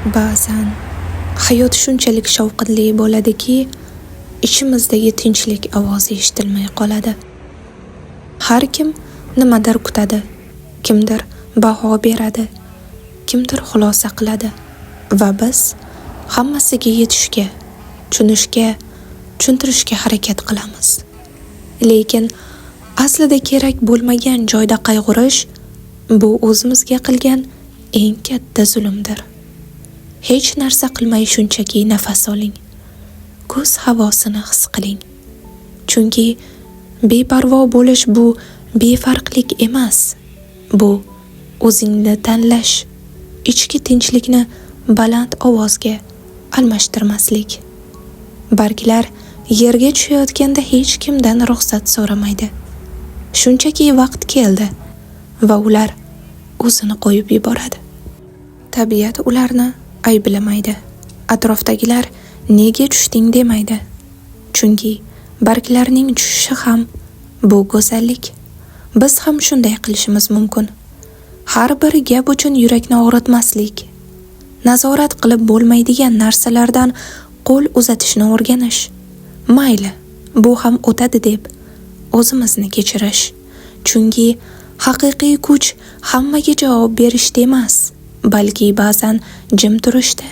Ba'zan hayot shunchalik shovqinli bo'ladiki, ichimizdagi tinchlik ovozi eshitilmay qoladi. Har kim nimadir kutadi, kimdir baho beradi, kimdir xulosa qiladi va biz hammasiga yetishga, tushunishga, tushuntirishga harakat qilamiz. Lekin aslida kerak bo'lmagan joyda qayg'urish bu o'zimizga qilgan eng katta zulmdir. Hech narsa qilmay shunchaki nafas oling. Kuz havosini his qiling. Chunki beparvo bo'lish bu befarqlik emas. Bu o'zingni tanlash, ichki tinchlikni baland ovozga almashtirmaslik. Barglar yerga tushayotganda hech kimdan ruxsat so'ramaydi. Shunchaki vaqt keldi va ular o'zini qo'yib yuboradi. Tabiat ularni ayblamaydi. Atrofdagilar nega tushding demaydi. Chunki barglarning tushishi ham bu go'zallik. Biz ham shunday qilishimiz mumkin. Har bir gap uchun yurakni og'ritmaslik. Nazorat qilib bo'lmaydigan narsalardan qo'l uzatishni o'rganish. Mayli, bu ham o'tadi deb o'zimizni kechirish. Chunki haqiqiy kuch hammaga javob berishda emas, balki ba'zan jim turishda,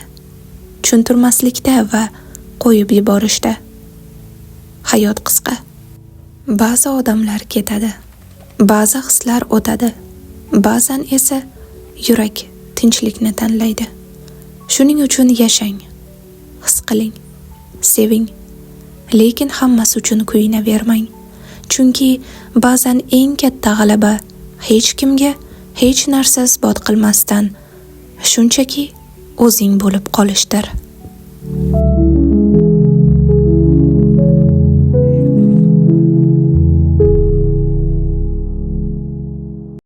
tushuntirmaslikda va qo'yib yuborishda. Hayot qisqa. Ba'zi odamlar ketadi, ba'zi hislar o'tadi, ba'zan esa yurak tinchlikni tanlaydi. Shuning uchun yashang, his qiling, seving, lekin hammasi uchun kuyinavermang. Chunki ba'zan eng katta g'alaba hech kimga hech narsa isbot qilmasdan shunchaki o'zing bo'lib qolishdir.